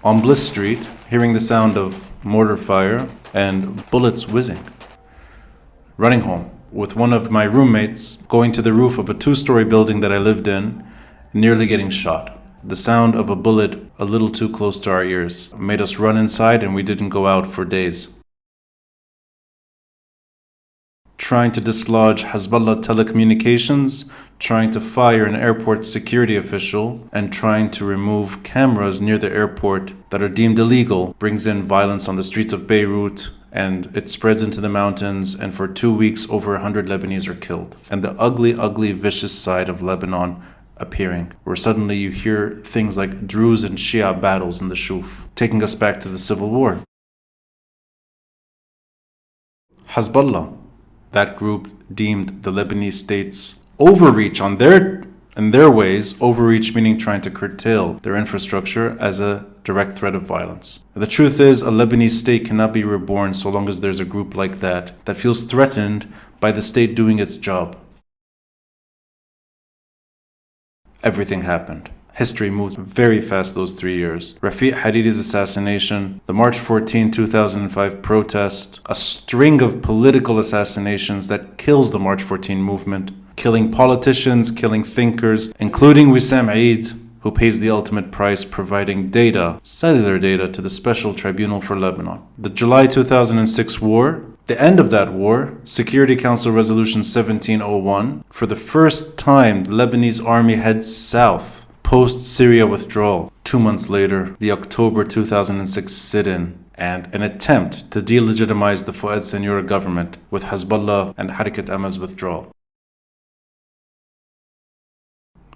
on Bliss Street, hearing the sound of mortar fire and bullets whizzing. Running home with one of my roommates, going to the roof of a 2-story building that I lived in, nearly getting shot. The sound of a bullet a little too close to our ears made us run inside, and we didn't go out for days. Trying to dislodge Hezbollah telecommunications, trying to fire an airport security official, and trying to remove cameras near the airport that are deemed illegal brings in violence on the streets of Beirut, and it spreads into the mountains, and for 2 weeks over 100 Lebanese are killed. And the ugly, ugly, vicious side of Lebanon appearing, where suddenly you hear things like Druze and Shia battles in the Shuf, taking us back to the civil war. Hezbollah, that group deemed the Lebanese state's overreach in their ways, overreach meaning trying to curtail their infrastructure, as a direct threat of violence. The truth is, a Lebanese state cannot be reborn so long as there's a group like that feels threatened by the state doing its job. Everything happened. History moved very fast those 3 years. Rafiq Hariri's assassination, the March 14, 2005 protest, a string of political assassinations that kills the March 14 movement, killing politicians, killing thinkers, including Wissam Eid, who pays the ultimate price, providing data, cellular data, to the Special Tribunal for Lebanon. The July 2006 war, the end of that war, Security Council Resolution 1701, for the first time the Lebanese army heads south, post-Syria withdrawal. 2 months later, the October 2006 sit-in, and an attempt to delegitimize the Fuad Senura government with Hezbollah and Harakat Amal's withdrawal.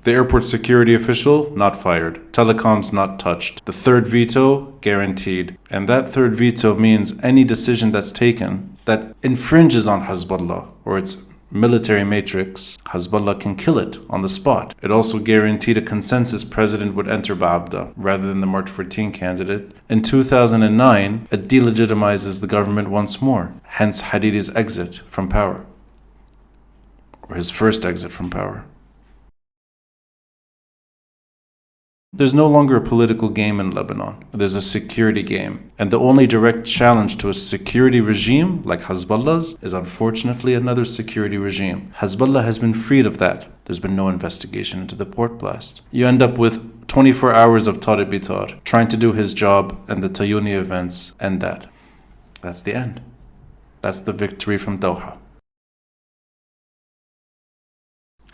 The airport security official, not fired. Telecoms, not touched. The third veto, guaranteed. And that third veto means any decision that's taken that infringes on Hezbollah or its military matrix, Hezbollah can kill it on the spot. It also guaranteed a consensus president would enter Ba'abda rather than the March 14 candidate. In 2009, it delegitimizes the government once more, hence Hariri's exit from power, or his first exit from power. There's no longer a political game in Lebanon. There's a security game. And the only direct challenge to a security regime like Hezbollah's is unfortunately another security regime. Hezbollah has been freed of that. There's been no investigation into the port blast. You end up with 24 hours of Tariq Bitar trying to do his job, and the Tayuni events end that. That's the end. That's the victory from Doha.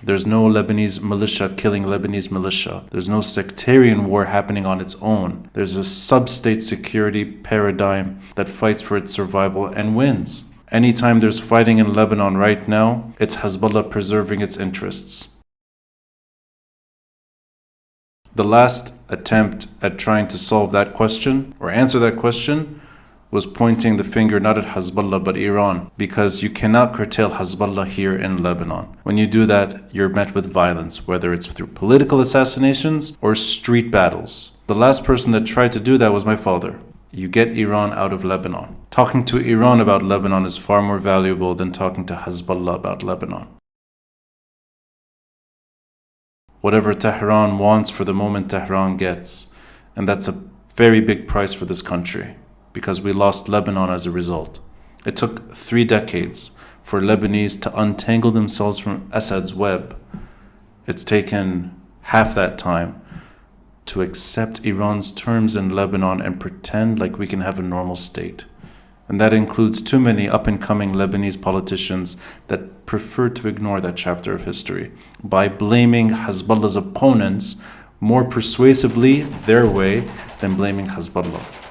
There's no Lebanese militia killing Lebanese militia. There's no sectarian war happening on its own. There's a sub-state security paradigm that fights for its survival and wins. Anytime there's fighting in Lebanon right now, it's Hezbollah preserving its interests. The last attempt at trying to solve that question, or answer that question, was pointing the finger not at Hezbollah but Iran, because you cannot curtail Hezbollah here in Lebanon. When you do that, you're met with violence, whether it's through political assassinations or street battles. The last person that tried to do that was my father. You get Iran out of Lebanon. Talking to Iran about Lebanon is far more valuable than talking to Hezbollah about Lebanon. Whatever Tehran wants for the moment, Tehran gets. And that's a very big price for this country, because we lost Lebanon as a result. It took 3 decades for Lebanese to untangle themselves from Assad's web. It's taken half that time to accept Iran's terms in Lebanon and pretend like we can have a normal state. And that includes too many up-and-coming Lebanese politicians that prefer to ignore that chapter of history by blaming Hezbollah's opponents more persuasively their way than blaming Hezbollah.